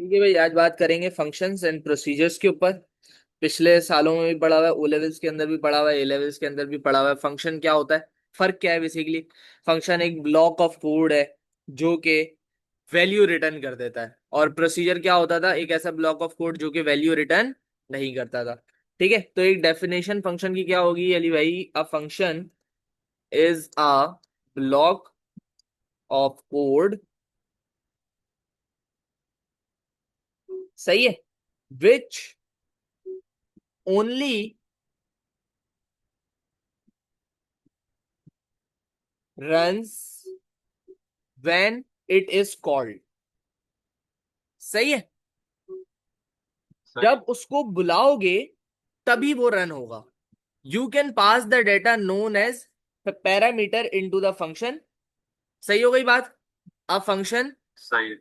ठीक है भाई, आज बात करेंगे फंक्शंस एंड प्रोसीजर्स के ऊपर। पिछले सालों में भी पढ़ा हुआ है, ओ लेवल्स के अंदर भी पढ़ा हुआ है, ए लेवल्स के अंदर भी पढ़ा हुआ है। फंक्शन क्या होता है, फर्क क्या है बेसिकली। फंक्शन एक ब्लॉक ऑफ कोड है जो कि वैल्यू रिटर्न कर देता है, और प्रोसीजर क्या होता था, एक ऐसा ब्लॉक ऑफ कोड जो कि वैल्यू रिटर्न नहीं करता था। ठीक है, तो एक डेफिनेशन फंक्शन की क्या होगी अली भाई? A function is a block of code, सही है, which only runs when it is called। सही है, सही। जब उसको बुलाओगे तभी वो रन होगा। You can pass the data known as parameter into the function. सही हो गई बात। अ फंक्शन सही।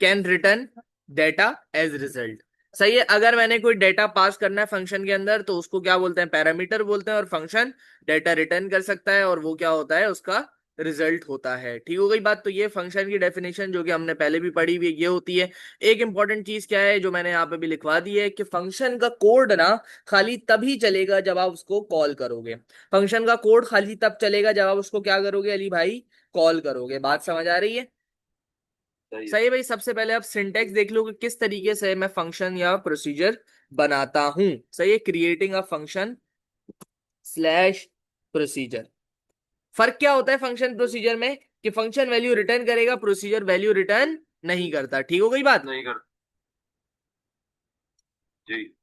Can return data as result. सही है, अगर मैंने कोई डेटा पास करना है फंक्शन के अंदर तो उसको क्या बोलते हैं, पैरामीटर बोलते हैं, और फंक्शन डेटा रिटर्न कर सकता है और वो क्या होता है, उसका रिजल्ट होता है। ठीक हो गई बात। तो ये फंक्शन की डेफिनेशन जो कि हमने पहले भी पढ़ी हुई है, ये होती है। एक इंपॉर्टेंट चीज क्या है जो मैंने यहाँ पे भी लिखवा दी है कि फंक्शन का कोड ना खाली तभी चलेगा जब आप उसको कॉल करोगे। फंक्शन का कोड खाली तब चलेगा जब आप उसको क्या करोगे अली भाई, कॉल करोगे। बात समझ आ रही है? सही है। सही है भाई। सबसे पहले आप सिंटेक्स देख लो कि किस तरीके से मैं फंक्शन या प्रोसीजर बनाता हूं। सही है, creating a function slash procedure. फर्क क्या होता है फंक्शन प्रोसीजर में, कि फंक्शन वैल्यू रिटर्न करेगा, प्रोसीजर वैल्यू रिटर्न नहीं करता। ठीक हो गई बात। नहीं कर। जी।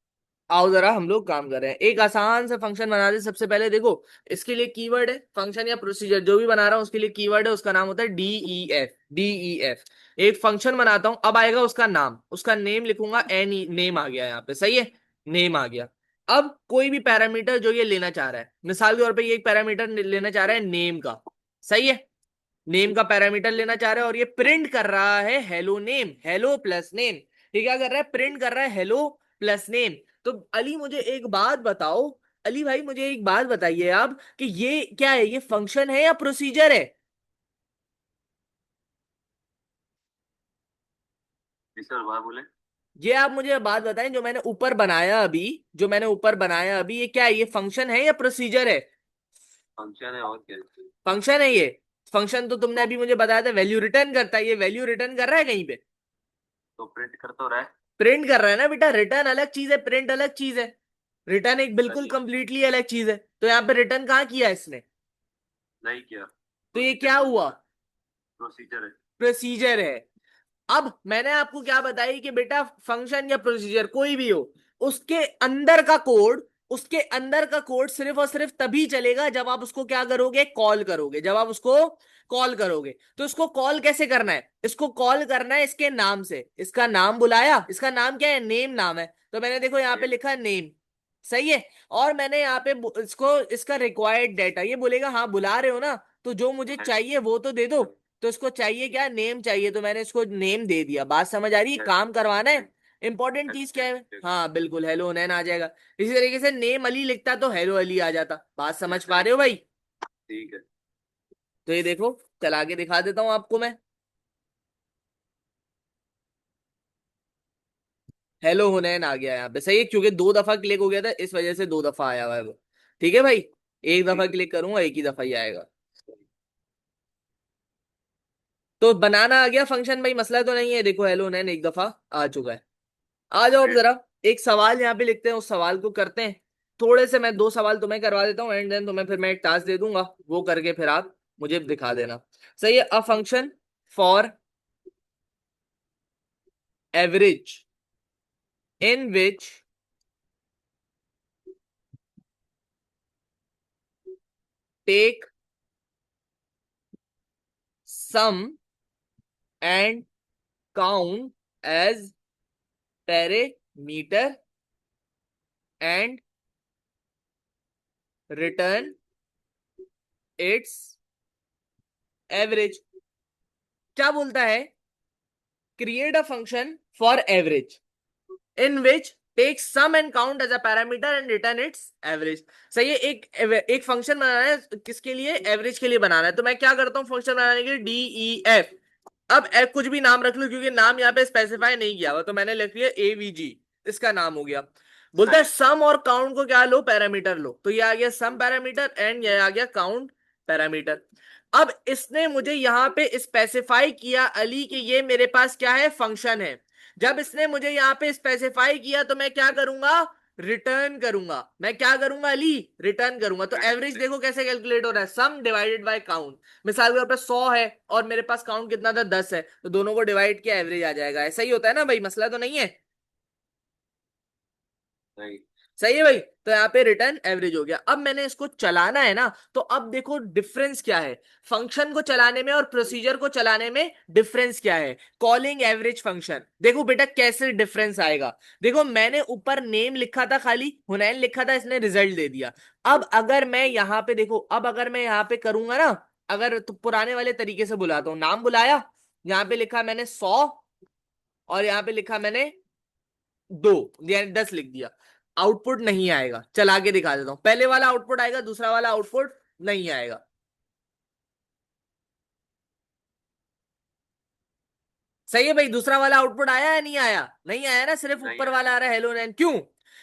आओ जरा हम लोग काम कर रहे हैं, एक आसान सा फंक्शन बना दे। सबसे पहले देखो, इसके लिए कीवर्ड है, फंक्शन या प्रोसीजर जो भी बना रहा हूं उसके लिए कीवर्ड है, उसका नाम होता है डीईएफ। डीईएफ एक फंक्शन बनाता हूं, अब आएगा उसका नाम, उसका नेम लिखूंगा एन। नेम आ गया यहाँ पे, सही है, नेम आ गया। अब कोई भी पैरामीटर जो ये लेना चाह रहा है, मिसाल के तौर पे ये एक पैरामीटर लेना चाह रहा है नेम का, सही है, नेम का पैरामीटर लेना चाह रहा है और ये प्रिंट कर रहा है hello name, hello plus name. ये क्या कर रहा है, प्रिंट कर रहा है हेलो प्लस नेम। तो अली मुझे एक बात बताओ, अली भाई मुझे एक बात बताइए आप कि ये क्या है, ये फंक्शन है या प्रोसीजर है? जी सर, बात बोले। ये आप मुझे बात बताएं, जो मैंने ऊपर बनाया अभी, जो मैंने ऊपर बनाया अभी, ये क्या है, ये फंक्शन है या प्रोसीजर है? फंक्शन है और क्या। फंक्शन है ये। फंक्शन तो तुमने अभी मुझे बताया था वैल्यू रिटर्न करता है, ये वैल्यू रिटर्न कर रहा है कहीं पे? तो प्रिंट कर तो रहा है। प्रिंट कर रहा है ना बेटा। रिटर्न अलग चीज है, प्रिंट अलग चीज है। रिटर्न एक बिल्कुल नहीं। कंप्लीटली अलग चीज है। तो यहाँ पे रिटर्न कहाँ किया इसने? नहीं किया। तो ये प्रोसीजर क्या बोल हुआ? रहा है। प्रोसीजर है। प्रोसीजर है। अब मैंने आपको क्या बताई कि बेटा फंक्शन या प्रोसीजर कोई भी हो, उसके अंदर का कोड, उसके अंदर का कोड सिर्फ और सिर्फ तभी चलेगा जब आप उसको क्या करोगे, कॉल करोगे। जब आप उसको कॉल करोगे तो इसको कॉल कैसे करना है, इसको कॉल करना है इसके नाम से। इसका नाम बुलाया, इसका नाम क्या है, नेम नाम है। तो मैंने देखो यहाँ पे नेम। लिखा नेम, सही है। और मैंने यहाँ पे इसको इसका रिक्वायर्ड डाटा, ये बोलेगा हाँ बुला रहे हो ना, तो जो मुझे है। चाहिए वो तो दे दो। तो इसको चाहिए क्या, नेम चाहिए, तो मैंने इसको नेम दे दिया। बात समझ आ रही है, है। काम करवाना है। इंपॉर्टेंट चीज क्या है, है। हाँ बिल्कुल, हेलो नैन आ जाएगा। इसी तरीके से नेम अली लिखता तो हेलो अली आ जाता। बात समझ पा रहे हो भाई? ठीक है। तो ये देखो, चला के दिखा देता हूं आपको मैं। हेलो हुनैन आ गया यहाँ पे, सही है, क्योंकि दो दफा क्लिक हो गया था इस वजह से दो दफा आया हुआ है वो। ठीक है भाई, एक दफा ठीक है। क्लिक करूंगा एक ही दफा ही आएगा। सही। तो बनाना आ गया फंक्शन भाई, मसला तो नहीं है। देखो हेलो हुनैन एक दफा आ चुका है। आ जाओ अब ग्रेट। जरा, एक सवाल यहाँ पे लिखते हैं, उस सवाल को करते हैं। थोड़े से मैं दो सवाल तुम्हें करवा देता हूँ, एंड देन तुम्हें फिर मैं एक टास्क दे दूंगा, वो करके फिर आप मुझे दिखा देना। सही है। A function for average in which take sum and count as parameter and return its average. क्या बोलता है, create a function for average in which take sum and count as a parameter and return its average। सही है, एक function बनाना है, किसके लिए, एवरेज के लिए बनाना है। तो मैं क्या करता हूँ फंक्शन बनाने के लिए, डी ई एफ। अब कुछ भी नाम रख लो, क्योंकि नाम यहाँ पे स्पेसिफाई नहीं किया हुआ, तो मैंने लिख लिया एवीजी, इसका नाम हो गया। बोलता है सही। सम और काउंट को क्या लो, पैरामीटर लो, तो ये आ गया सम पैरामीटर एंड ये आ गया काउंट पैरामीटर। अब इसने मुझे यहाँ पे स्पेसिफाई किया अली कि ये मेरे पास क्या है, फंक्शन है। जब इसने मुझे यहाँ पे स्पेसिफाई किया तो मैं क्या करूंगा, रिटर्न करूंगा। मैं क्या करूंगा अली, रिटर्न करूंगा। तो एवरेज देखो कैसे कैलकुलेट हो रहा है, सम डिवाइडेड बाय काउंट। मिसाल के तौर पर 100 है और मेरे पास काउंट कितना था, 10 है, तो दोनों को डिवाइड किया एवरेज आ जाएगा। ऐसा ही होता है ना भाई, मसला तो नहीं है। सही। सही है भाई। तो यहाँ पे रिटर्न एवरेज हो गया। अब मैंने इसको चलाना है ना, तो अब देखो डिफरेंस क्या है, फंक्शन को चलाने में और प्रोसीजर को चलाने में डिफरेंस क्या है। कॉलिंग एवरेज फंक्शन, देखो बेटा कैसे डिफरेंस आएगा। देखो मैंने ऊपर नेम लिखा था, खाली हुनैन लिखा था, इसने रिजल्ट दे दिया। अब अगर मैं यहाँ पे देखो, अब अगर मैं यहाँ पे करूंगा ना, अगर तो पुराने वाले तरीके से बुलाता हूँ, नाम बुलाया, यहाँ पे लिखा मैंने 100 और यहाँ पे लिखा मैंने 2, यानी 10 लिख दिया। आउटपुट नहीं आएगा, चला के दिखा देता हूं। पहले वाला आउटपुट आएगा, दूसरा वाला आउटपुट नहीं आएगा। सही है भाई, दूसरा वाला आउटपुट आया या नहीं आया, नहीं आया ना, सिर्फ नहीं ऊपर आया। वाला आ रहा है हेलो नैन। क्यों,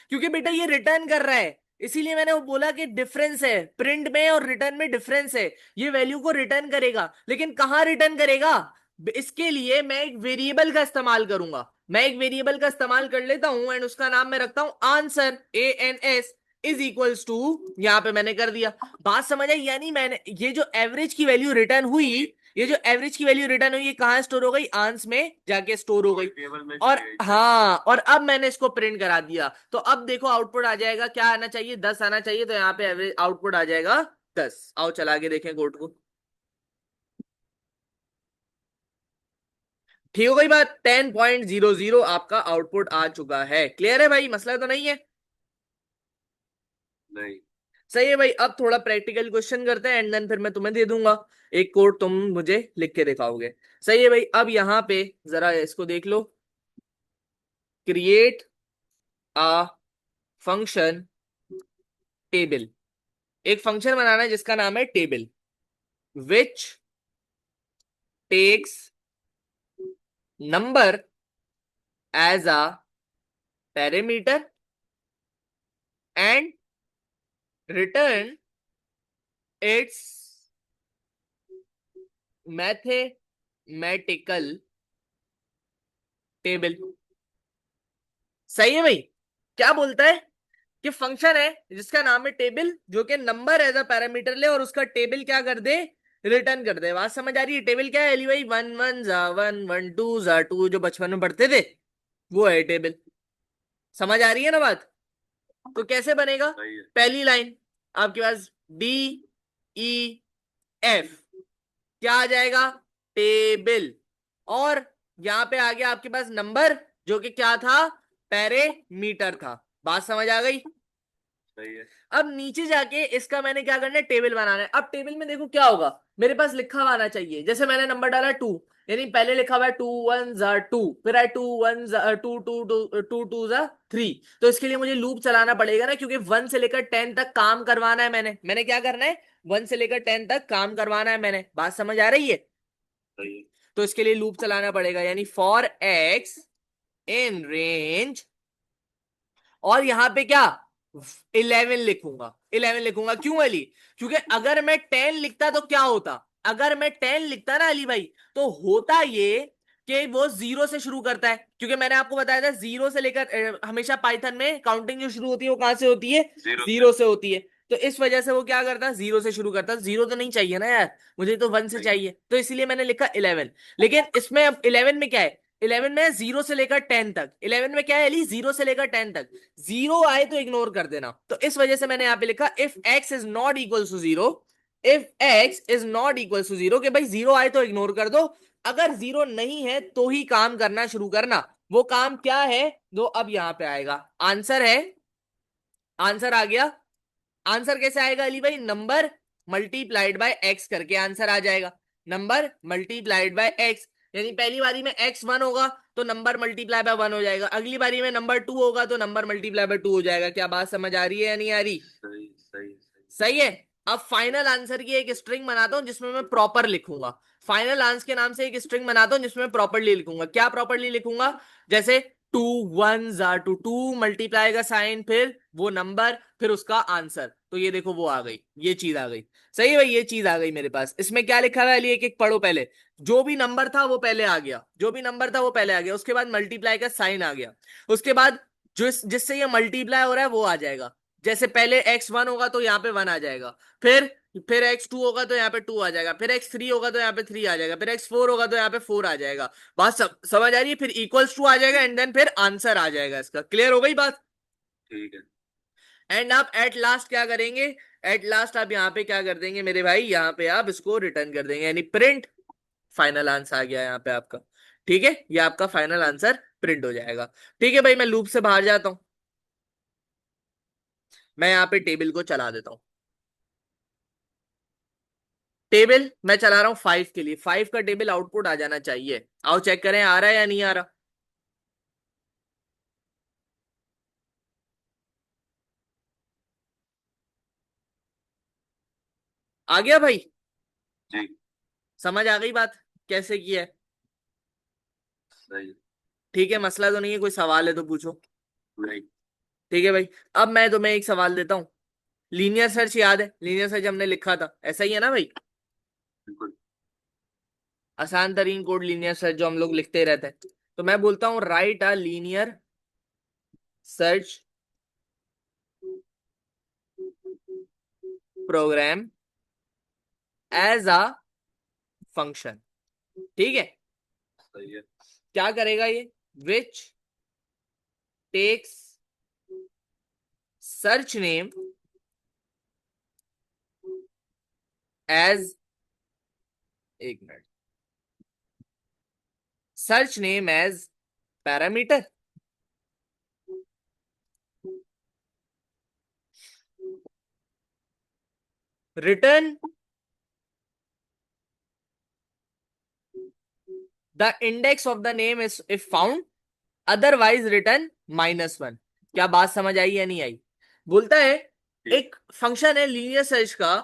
क्योंकि बेटा ये रिटर्न कर रहा है, इसीलिए मैंने वो बोला कि डिफरेंस है, प्रिंट में और रिटर्न में डिफरेंस है। ये वैल्यू को रिटर्न करेगा, लेकिन कहां रिटर्न करेगा, इसके लिए मैं एक वेरिएबल का इस्तेमाल करूंगा। मैं एक वेरिएबल का इस्तेमाल कर लेता हूं एंड उसका नाम मैं रखता हूं answer, ANS is equals to, यहां पे मैंने कर दिया। बात समझ आई, यानी मैंने ये जो एवरेज की वैल्यू रिटर्न हुई, ये जो एवरेज की वैल्यू रिटर्न हुई, ये कहाँ स्टोर हो गई, आंस में जाके स्टोर हो गई। टेबल में और चाहिए। हाँ, और अब मैंने इसको प्रिंट करा दिया, तो अब देखो आउटपुट आ जाएगा, क्या आना चाहिए, 10 आना चाहिए, तो यहाँ पे एवरेज आउटपुट आ जाएगा 10। आओ चला के देखें कोड को। ठीक हो गई बात, 10.00 आपका आउटपुट आ चुका है। क्लियर है भाई, मसला तो नहीं है। नहीं। सही है भाई। अब थोड़ा प्रैक्टिकल क्वेश्चन करते हैं एंड देन फिर मैं तुम्हें दे दूंगा एक कोड, तुम मुझे लिख के दिखाओगे। सही है भाई। अब यहाँ पे जरा इसको देख लो, क्रिएट अ फंक्शन टेबल। एक फंक्शन बनाना है जिसका नाम है table, which takes number as a parameter and return its mathematical table. सही है भाई। क्या बोलता है कि फंक्शन है जिसका नाम है टेबल, जो कि नंबर एज अ पैरामीटर ले और उसका टेबल क्या कर दे, रिटर्न कर दे। बात समझ आ रही है। टेबल क्या है अली भाई, 1 1 जा 1 1 2 जा 2, जो बचपन में पढ़ते थे, वो है टेबल। समझ आ रही है ना बात। तो कैसे बनेगा, सही है। पहली लाइन आपके पास DEF, क्या आ जाएगा, टेबल। और यहां पे आ गया आपके पास नंबर, जो कि क्या था, पैरामीटर था। बात समझ आ गई। सही है। अब नीचे जाके इसका मैंने क्या करना है, टेबल बनाना है। अब टेबल में देखो क्या होगा, मेरे पास लिखा हुआ आना चाहिए। जैसे मैंने नंबर डाला 2, यानी पहले लिखा हुआ है 2 1 जा 2, फिर है 2 1 2 2 2 2 जा 3। तो इसके लिए मुझे लूप चलाना पड़ेगा ना, क्योंकि 1 से लेकर 10 तक काम करवाना है। मैंने क्या करना है, 1 से लेकर 10 तक काम करवाना है मैंने। बात समझ आ रही है। सही है। तो इसके लिए लूप चलाना पड़ेगा, यानी फॉर एक्स इन रेंज, और यहां पे क्या, 11 लिखूंगा। 11 लिखूंगा क्यों अली, क्योंकि अगर मैं 10 लिखता तो क्या होता, अगर मैं 10 लिखता ना अली भाई, तो होता ये कि वो 0 से शुरू करता है। क्योंकि मैंने आपको बताया था 0 से लेकर हमेशा पाइथन में काउंटिंग जो शुरू होती है वो कहां से होती है, जीरो से। 0 से होती है। तो इस वजह से वो क्या करता है, 0 से शुरू करता है। 0 तो नहीं चाहिए ना यार, मुझे तो 1 से नहीं। चाहिए, तो इसलिए मैंने लिखा 11। लेकिन इसमें अब 11 में क्या है, 11 में 0 से लेकर 10 तक, 11 में क्या है अली, 0 से लेकर 10 तक। 0 आए तो इग्नोर कर देना। तो इस वजह से मैंने यहां पे लिखा if x is not equal to 0, if x is not equal to 0, कि भाई 0 आए तो इग्नोर कर दो, अगर 0 नहीं है तो ही काम करना शुरू करना। वो काम क्या है, जो अब यहां पे आएगा, आंसर है। आंसर आ गया। आंसर कैसे आएगा अली भाई, नंबर मल्टीप्लाइड बाय एक्स करके आंसर आ जाएगा। नंबर मल्टीप्लाइड बाय एक्स, यानी पहली बारी में x 1 होगा तो नंबर मल्टीप्लाई बाय 1 हो जाएगा, अगली बारी में नंबर 2 होगा तो नंबर मल्टीप्लाई बाय 2 हो जाएगा। क्या बात समझ आ रही है या नहीं आ रही। सही सही सही। सही है। अब फाइनल आंसर की एक स्ट्रिंग बनाता हूं जिसमें मैं प्रॉपर लिखूंगा। फाइनल आंसर के नाम से एक स्ट्रिंग बनाता हूं जिसमें मैं प्रॉपरली लिखूंगा। क्या प्रॉपरली लिखूंगा? जैसे two ones are two, two multiply का साइन, फिर वो नंबर, फिर उसका आंसर। तो ये देखो वो आ गई, ये चीज आ गई। सही है भाई, ये चीज आ गई मेरे पास। इसमें क्या लिखा हुआ है अली, एक एक पढ़ो पहले। जो भी नंबर था वो पहले आ गया, जो भी नंबर था वो पहले आ गया, उसके बाद मल्टीप्लाई का साइन आ गया, उसके बाद जिससे ये मल्टीप्लाई हो रहा है वो आ जाएगा। जैसे पहले x1 होगा तो यहाँ पे 1 आ जाएगा, फिर फिर x2 होगा तो यहाँ पे 2 आ जाएगा, फिर x3 होगा तो यहाँ पे 3 आ जाएगा, फिर x4 होगा तो यहाँ पे 4 आ जाएगा। बात समझ आ रही है? फिर इक्वल्स टू आ जाएगा एंड देन फिर आंसर आ जाएगा इसका। क्लियर हो गई बात? ठीक है। एंड आप एट लास्ट क्या करेंगे? एट लास्ट आप यहाँ पे क्या कर देंगे मेरे भाई, यहाँ पे आप इसको रिटर्न कर देंगे, यानी प्रिंट। फाइनल आंसर आ गया यहाँ पे आपका। ठीक है, ये आपका फाइनल आंसर प्रिंट हो जाएगा। ठीक है भाई, मैं लूप से बाहर जाता हूँ। मैं यहाँ पे टेबल को चला देता हूँ। टेबल मैं चला रहा हूँ 5 के लिए। 5 का टेबल आउटपुट आ जाना चाहिए। आओ चेक करें आ रहा है या नहीं आ रहा। आ गया भाई? जी। समझ आ गई बात कैसे की है? सही। ठीक है, मसला तो नहीं है, कोई सवाल है तो पूछो। नहीं। ठीक है भाई, अब मैं तुम्हें एक सवाल देता हूँ। लीनियर सर्च याद है? लीनियर सर्च हमने लिखा था, ऐसा ही है ना भाई? बिल्कुल। आसान तरीन कोड लीनियर सर्च जो हम लोग लिखते रहते हैं। तो मैं बोलता हूँ write a linear search program as a function. ठीक है, सही है। क्या करेगा ये? Which takes search name as, एक मिनट, search name as parameter. Return the index of the name is if found, otherwise return -1। क्या बात समझ आई या नहीं आई? बोलता है ठीक। एक फंक्शन है लीनियर सर्च का,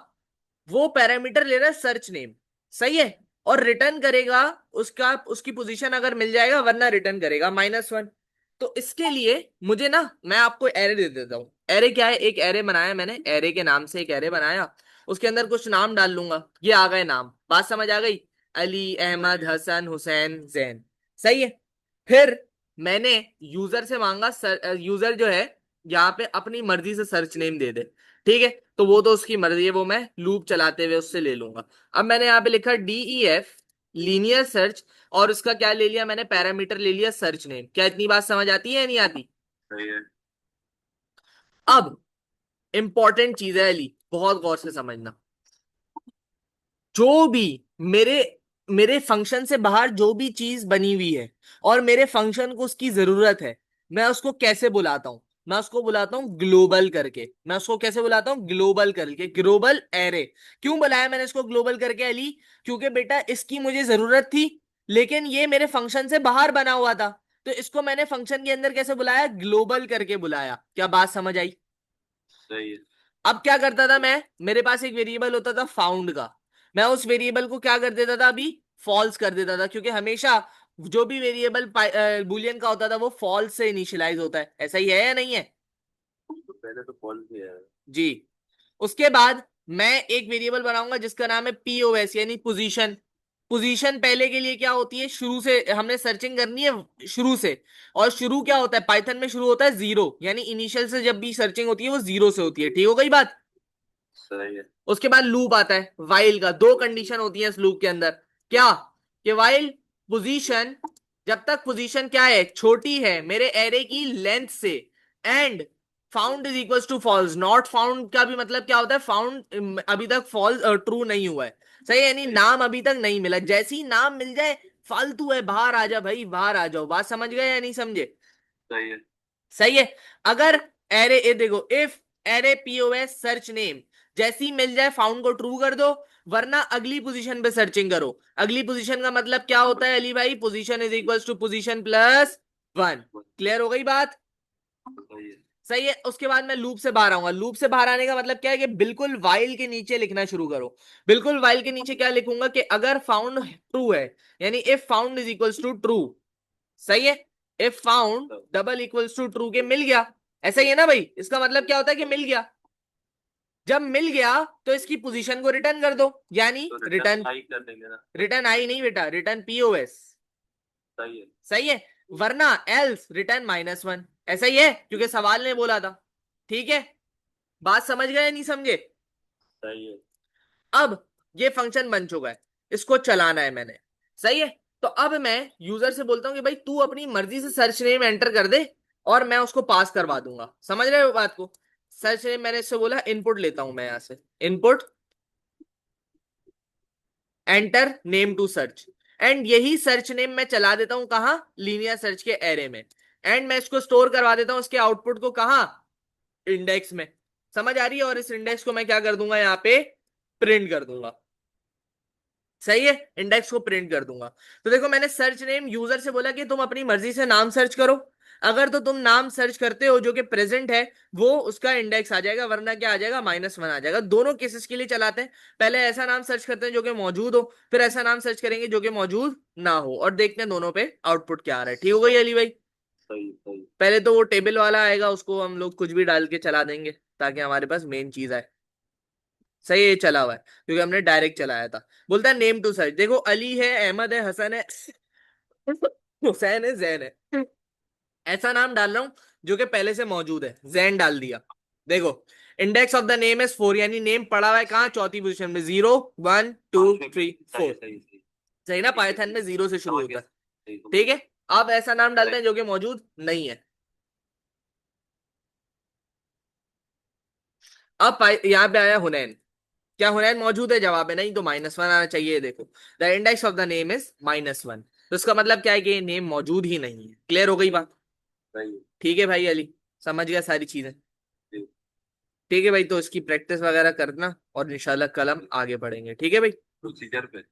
वो पैरामीटर ले रहा है सर्च नेम, सही है, और रिटर्न करेगा उसका, उसकी पोजीशन अगर मिल जाएगा, वरना रिटर्न करेगा -1। तो इसके लिए मुझे ना, मैं आपको एरे दे देता हूँ। एरे क्या है? एक एरे बनाया मैंने, एरे के नाम से एक एरे बनाया, उसके अंदर कुछ नाम डाल लूंगा, ये आ गए नाम। बात समझ आ गई? अली, अहमद, हसन, हुसैन, जैन। सही है। फिर मैंने यूजर से मांगा, यूजर जो है यहाँ पे अपनी मर्जी से सर्च नेम दे दे। ठीक है, तो वो तो उसकी मर्जी है, वो मैं लूप चलाते हुए उससे ले लूंगा। अब मैंने यहाँ पे लिखा DEF लीनियर सर्च, और उसका क्या ले लिया मैंने? पैरामीटर ले लिया सर्च नेम। क्या इतनी बात समझ आती है या नहीं आती? सही है। अब इंपॉर्टेंट चीज है अली, बहुत गौर से समझना। जो भी मेरे मेरे फंक्शन से बाहर जो भी चीज बनी हुई है और मेरे फंक्शन को उसकी जरूरत है, मैं उसको कैसे बुलाता हूं? मैं उसको बुलाता हूं ग्लोबल करके। मैं उसको कैसे बुलाता हूं? ग्लोबल करके, ग्लोबल एरे। क्यों बुलाया मैंने इसको ग्लोबल करके अली? क्योंकि बेटा इसकी मुझे जरूरत थी, लेकिन ये मेरे फंक्शन से बाहर बना हुआ था, तो इसको मैंने फंक्शन के अंदर कैसे बुलाया? ग्लोबल करके बुलाया। क्या बात समझ आई? सही है। अब क्या करता था मैं? मेरे पास एक वेरिएबल होता था फाउंड का, मैं उस वेरिएबल को क्या कर देता था अभी? फॉल्स कर देता था, क्योंकि हमेशा जो भी वेरिएबल बुलियन का होता था वो फॉल्स से इनिशियलाइज होता है। ऐसा ही है या नहीं है? तो पहले तो कॉल भी है। जी। उसके बाद मैं एक वेरिएबल बनाऊंगा जिसका नाम है POS, यानी पोजीशन। पोजीशन पहले के लिए क्या होती है? शुरू से हमने सर्चिंग करनी है, शुरू से। और शुरू क्या होता है पाइथन में? शुरू होता है 0, यानी इनिशियल से जब भी सर्चिंग होती है वो 0 से होती है। ठीक हो गई बात? सही है। उसके बाद लूप आता है वाइल का। दो कंडीशन होती है इस लूप के अंदर। क्या? कि वाइल पोजीशन, जब तक पोजीशन क्या है? छोटी है मेरे एरे की लेंथ से, and found is equal to false. Not found का भी मतलब क्या होता है? फाउंड अभी तक फॉल्स ट्रू नहीं हुआ है, सही है, यानी ठीक। नाम अभी तक नहीं मिला। जैसे ही नाम मिल जाए, फालतू है, बाहर आ जा भाई, बाहर आ जाओ। बात समझ गए या नहीं समझे? सही है। सही है। अगर एरे ए देखो, if array POS search name, जैसी मिल जाए फाउंड को ट्रू कर दो, वरना अगली पोजीशन पे सर्चिंग करो। अगली पोजीशन का मतलब क्या होता है अली भाई? Position is equal to position plus 1। Clear हो गई बात? सही है। सही है। उसके बाद मैं लूप से बाहर आऊंगा। लूप से बाहर आने का मतलब क्या है कि बिल्कुल वाइल के नीचे लिखना शुरू करो। बिल्कुल वाइल के नीचे क्या लिखूंगा कि अगर फाउंड ट्रू है, यानी if found is equals to true. सही है। If found double equals to true के मिल गया, ऐसा ही है ना भाई, इसका मतलब क्या होता है कि मिल गया। जब मिल गया तो इसकी पोजीशन को रिटर्न कर दो, यानी तो रिटर्न। रिटर्न आई कर देंगे ना। रिटर्न आई नहीं बेटा, रिटर्न पीओएस। सही है। सही है। वरना एल्स रिटर्न -1। ऐसा ही है क्योंकि सवाल ने बोला था। ठीक है, बात समझ गए नहीं समझे? सही है। अब ये फंक्शन बन चुका है, इसको चलाना है मैंने। सही है। तो अब मैं यूजर से बोलता हूं कि भाई तू अपनी मर्जी से सर्च नेम एंटर कर दे और मैं उसको पास करवा दूंगा। समझ रहे हो बात को? सर्च नेम मैंने इससे बोला, इनपुट लेता हूं मैं यहां से, input enter name to search. And यही सर्च नेम मैं चला देता हूं कहां, लीनियर सर्च के एरे में। एंड मैं इसको स्टोर करवा देता हूं इसके आउटपुट को कहां, इंडेक्स में। समझ आ रही है? और इस इंडेक्स को मैं क्या कर दूंगा, यहाँ पे प्रिंट कर दूंगा। सही है, इंडेक्स को प्रिंट कर दूंगा। तो देखो मैंने सर्च नेम यूजर से बोला कि तुम अपनी मर्जी से नाम सर्च करो। अगर तो तुम नाम सर्च करते हो जो कि प्रेजेंट है, वो उसका इंडेक्स आ जाएगा, वरना क्या आ जाएगा, -1 आ जाएगा। दोनों केसेस के लिए चलाते हैं। पहले ऐसा नाम सर्च करते हैं जो कि मौजूद हो, फिर ऐसा नाम सर्च करेंगे जो कि मौजूद ना हो, और देखते हैं दोनों पे आउटपुट क्या आ रहा है। ठीक हो गई अली भाई? सही सही। पहले तो वो टेबल वाला आएगा, उसको हम लोग कुछ भी डाल के चला देंगे ताकि हमारे पास मेन चीज आए। सही है, ये चला हुआ है क्योंकि हमने डायरेक्ट चलाया था। बोलता है नेम टू सर्च। देखो अली है, अहमद है, हसन है, हुसैन है, जैन है। ऐसा नाम डाल रहा हूं जो कि पहले से मौजूद है, जैन डाल दिया। देखो index of the name is 4, यानी नेम पड़ा हुआ है कहाँ, चौथी पोजीशन में, 0 1 2 हाँ, 3 सही 4। है सही सही। सही ना, ठीक है पाइथन ठीक में है। 0 से शुरू समझ होता गया, है। सही समझ ठीक गया। है। अब ऐसा नाम डालते सही। हैं जो कि मौजूद नहीं है। अब यहाँ पे आया हुनैन। क्या हुनैन मौजूद है? जवाब है नहीं, तो -1 आना चाहिए। देखो the index of the name is -1, तो इसका मतलब क्या है कि ये नेम मौजूद ही नहीं है। क्लियर हो गई बात? सही है। ठीक है भाई अली, समझ गया सारी चीजें? ठीक। ठीक है भाई, तो इसकी प्रैक्टिस वगैरह करना और इंशाल्लाह कल हम आगे बढ़ेंगे। ठीक है भाई? प्रोसीजर पे।